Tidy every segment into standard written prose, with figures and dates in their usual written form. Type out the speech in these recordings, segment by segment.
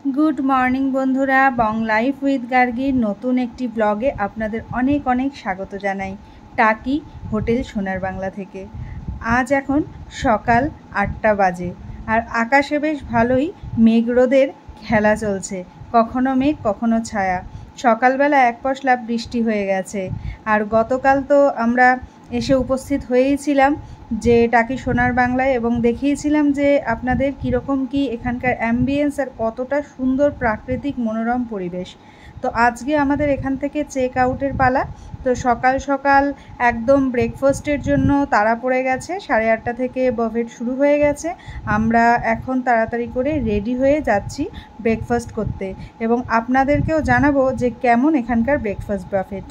Good morning বন্ধুরা, বং life with গার্গির নতুন একটি ব্লগে আপনাদের অনেক অনেক স্বাগত জানাই টাকি হোটেল সোনার বাংলা থেকে। আজ এখন সকাল 8টা বাজে আর আকাশে বেশ ভালোই মেঘ রোদের খেলা চলছে, কখনো মেঘ কখনো ছায়া। সকালবেলা এক পশলা বৃষ্টি হয়ে গেছে আর গতকাল তো আমরা এসে উপস্থিত হয়েইছিলাম যে টাকি সোনার বাংলায় এবং দেখিয়েছিলাম যে আপনাদের কীরকম কি এখানকার অ্যাম্বিয়েন্স আর কতটা সুন্দর প্রাকৃতিক মনোরম পরিবেশ। তো আজকে আমাদের এখান থেকে চেক আউটের পালা। তো সকাল সকাল একদম ব্রেকফাস্টের জন্য তাড়া পড়ে গেছে, 8:30 থেকে বাফেট শুরু হয়ে গেছে। আমরা এখন তাড়াতাড়ি করে রেডি হয়ে যাচ্ছি ব্রেকফাস্ট করতে এবং আপনাদেরকেও জানাবো যে কেমন এখানকার ব্রেকফাস্ট বাফেট।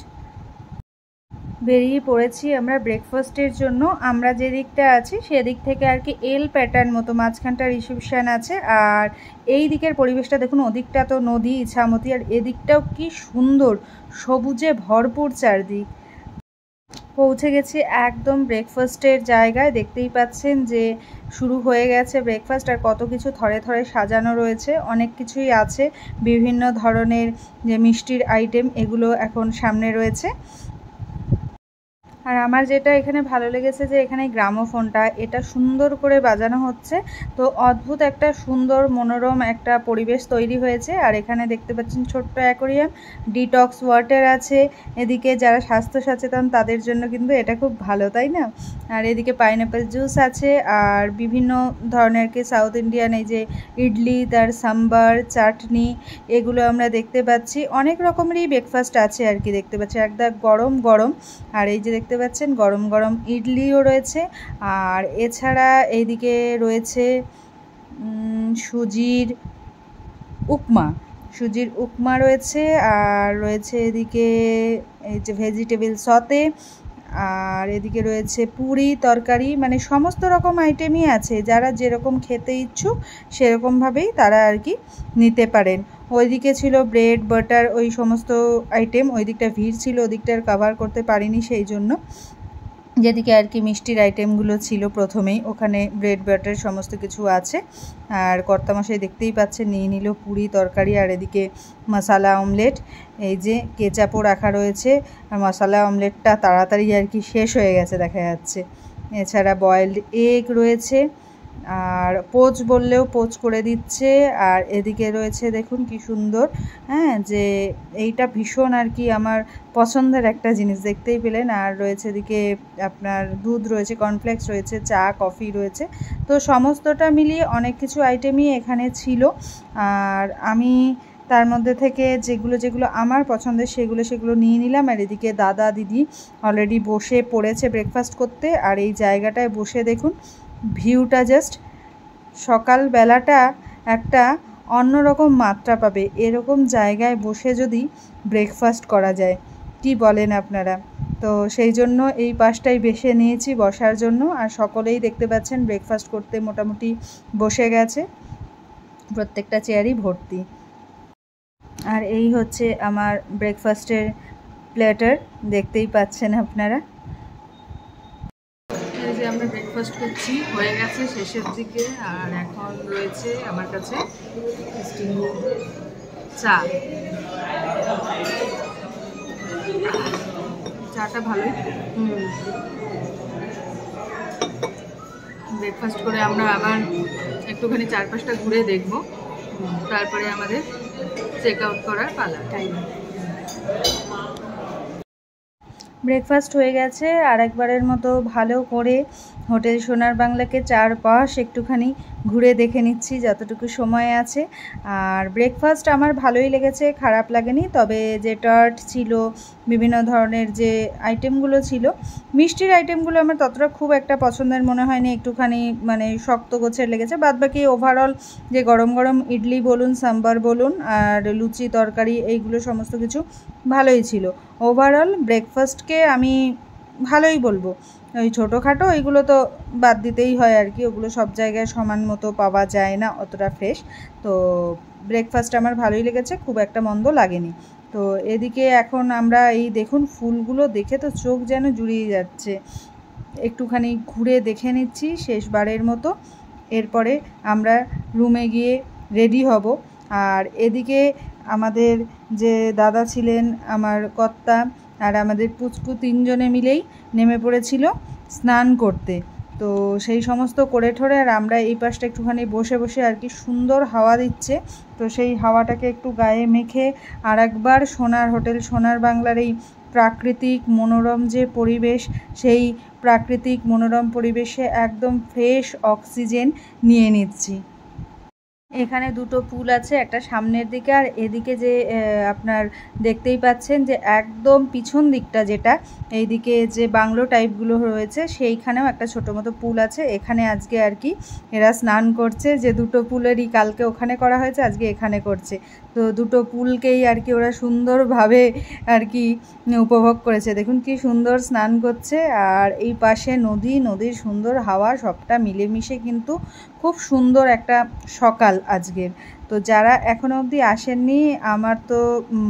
বেরিয়ে পড়েছি আমরা ব্রেকফাস্টের জন্য। আমরা যে দিকটা আছি সেদিক থেকে আর কি এল প্যাটার্ন মতো মাঝখানটা রিসেপশন আছে আর এই দিকের পরিবেশটা দেখুন, ওদিকটা তো নদী ইছামতি আর এদিকটাও কি সুন্দর সবুজে ভরপুর চারদিক। পৌঁছে গেছি একদম ব্রেকফাস্টের জায়গায়, দেখতেই পাচ্ছেন যে শুরু হয়ে গেছে ব্রেকফাস্ট আর কত কিছু থরে থরে সাজানো রয়েছে, অনেক কিছুই আছে, বিভিন্ন ধরনের যে মিষ্টির আইটেম এগুলো এখন সামনে রয়েছে। আর আমার যেটা এখানে ভালো লেগেছে যে এখানে গ্রামোফোনটা এটা সুন্দর করে বাজানো হচ্ছে, তো অদ্ভুত একটা সুন্দর মনোরম একটা পরিবেশ তৈরি হয়েছে। আর এখানে দেখতে পাচ্ছেন ছোট্ট অ্যাকোরিয়াম, ডিটক্স ওয়াটার আছে। এদিকে যারা স্বাস্থ্য সচেতন তাদের জন্য কিন্তু এটা খুব ভালো, তাই না? আর এদিকে পাইনঅ্যাপেল জুস আছে আর বিভিন্ন ধরনের কি সাউথ ইন্ডিয়ান এই যে ইডলি, তার সাম্বার, চাটনি এগুলো আমরা দেখতে পাচ্ছি। অনেক রকমেরই ব্রেকফাস্ট আছে আর কি দেখতে পাচ্ছি, একদম গরম গরম। আর এই যে দেখতে পাচ্ছেন গরম গরম ইডলিও রয়েছে আর এছাড়া এইদিকে রয়েছে সুজির উপমা রয়েছে আর রয়েছে এদিকে এই যে ভেজিটেবল সতে আর এদিকে রয়েছে পুরি তরকারি, মানে সমস্ত রকম আইটেমই আছে। যারা যেরকম খেতে ইচ্ছুক সেরকমভাবেই তারা আর কি নিতে পারেন। ওইদিকে ছিল ব্রেড বাটার ওই সমস্ত আইটেম, ওই দিকটা ভিড় ছিল, ওদিকটার কভার করতে পারিনি, সেই জন্য যেদিকে আর কি মিষ্টির আইটেমগুলো ছিল প্রথমেই ওখানে ব্রেড বাটার সমস্ত কিছু আছে। আর কর্তামশাই দেখতেই পাচ্ছেন নিয়ে নিল পুরি তরকারি আর এদিকে মশালা অমলেট, এই যে কেচাপও রাখা রয়েছে আর মশালা অমলেটটা তাড়াতাড়ি আর কি শেষ হয়ে গেছে দেখা যাচ্ছে। এছাড়া বয়েলড এগ রয়েছে আর পোচ বললেও পোচ করে দিচ্ছে। আর এদিকে রয়েছে দেখুন কি সুন্দর, হ্যাঁ, যে এইটা ভীষণ আর কি আমার পছন্দের একটা জিনিস, দেখতেই পেলেন। আর রয়েছে এদিকে আপনার দুধ রয়েছে, কর্নফ্লেক্স রয়েছে, চা কফি রয়েছে, তো সমস্তটা মিলিয়ে অনেক কিছু আইটেমই এখানে ছিল। আর আমি তার মধ্যে থেকে যেগুলো আমার পছন্দের সেগুলো নিয়ে নিলাম। আর এদিকে দাদা দিদি অলরেডি বসে পড়েছে ব্রেকফাস্ট করতে। আর এই জায়গাটায় বসে দেখুন ভিউটা, জাস্ট সকালবেলাটা একটা অন্যরকম মাত্রা পাবে এরকম জায়গায় বসে যদি ব্রেকফাস্ট করা যায়, কি বলেন আপনারা? তো সেই জন্য এই পাশটাই বেছে নিয়েছি বসার জন্য। আর সকলেই দেখতে পাচ্ছেন ব্রেকফাস্ট করতে মোটামুটি বসে গেছে, প্রত্যেকটা চেয়ারই ভর্তি। আর এই হচ্ছে আমার ব্রেকফাস্টের প্লেটার, দেখতেই পাচ্ছেন আপনারা। এই যে আমরা ব্রেকফাস্ট করছি, হয়ে গেছে শেষের দিকে। আর এখন রয়েছে আমার কাছে চা, চাটা ভালোই। ব্রেকফাস্ট করে আমরা আবার একটুখানি চারপাশটা ঘুরে দেখব, তারপরে আমাদের চেক আউট করার পালা টাইম। ব্রেকফাস্ট হয়ে গেছে, আর একবারের মতো ভালো করে হোটেল সোনার বাংলাকে চারপাশ একটুখানি ঘুরে দেখে নিচ্ছি যতটুকু সময় আছে। আর ব্রেকফাস্ট আমার ভালোই লেগেছে, খারাপ লাগেনি। তবে যে টার্ট ছিল, বিভিন্ন ধরনের যে আইটেমগুলো ছিল, মিষ্টির আইটেমগুলো আমার ততটা খুব একটা পছন্দের মনে হয়নি, একটুখানি মানে শক্ত গোছের লেগেছে। বাদবাকি ওভারঅল যে গরম গরম ইডলি বলুন, সাম্বার বলুন আর লুচি তরকারি এইগুলো সমস্ত কিছু ভালোই ছিল। ওভারঅল ব্রেকফাস্টকে আমি ভালোই বলবো। ওই ছোটোখাটো ওইগুলো তো বাদ দিতেই হয় আর কি, ওগুলো সব জায়গায় সমান মতো পাওয়া যায় না অতটা ফ্রেশ। তো ব্রেকফাস্ট আমার ভালোই লেগেছে, খুব একটা মন্দ লাগেনি। তো এদিকে এখন আমরা এই দেখুন ফুলগুলো দেখে তো চোখ যেন জুড়িয়ে যাচ্ছে, একটুখানি ঘুরে দেখে নিচ্ছি শেষবারের মতো। এরপরে আমরা রুমে গিয়ে রেডি হব। আর এদিকে আমাদের যে দাদা ছিলেন আমার কর্তা আর আমাদের পুচকু 3 জনে মিলেই নেমে পড়েছিল স্নান করতে। তো সেই সমস্ত করে ঠোরে আর আমরা এই পাশটা একটুখানি বসে বসে আর কি, সুন্দর হাওয়া দিচ্ছে, তো সেই হাওয়াটাকে একটু গায়ে মেখে আর একবার সোনার হোটেল সোনার বাংলার এই প্রাকৃতিক মনোরম যে পরিবেশ, সেই প্রাকৃতিক মনোরম পরিবেশে একদম ফ্রেশ অক্সিজেন নিয়ে নিচ্ছি। এখানে দুটো পুল আছে, একটা সামনের দিকে আর এদিকে যে আপনার দেখতেই পাচ্ছেন যে একদম পিছন দিকটা যেটা এইদিকে যে বাংলো টাইপগুলো রয়েছে সেইখানেও একটা ছোটো মতো পুল আছে। এখানে আজকে আর কি এরা স্নান করছে, যে দুটো পুলেরই কালকে ওখানে করা হয়েছে, আজকে এখানে করছে। তো দুটো পুলকেই আর কি ওরা সুন্দরভাবে আর কি উপভোগ করেছে। দেখুন কি সুন্দর স্নান করছে, আর এই পাশে নদী, নদীর সুন্দর হাওয়া, সবটা মিলেমিশে কিন্তু খুব সুন্দর একটা সকাল আজকের। তো যারা এখনও অবধি আসেননি, আমার তো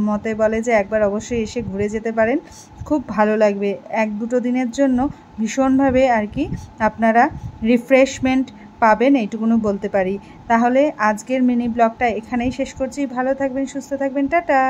মতে বলে যে একবার অবশ্যই এসে ঘুরে যেতে পারেন, খুব ভালো লাগবে। 1-2 দিনের জন্য ভীষণভাবে আর কি আপনারা রিফ্রেশমেন্ট পাবেন, এইটুকুনও বলতে পারি। তাহলে আজকের মিনি ব্লগটা এখানেই শেষ করছি। ভালো থাকবেন, সুস্থ থাকবেন, টাটা।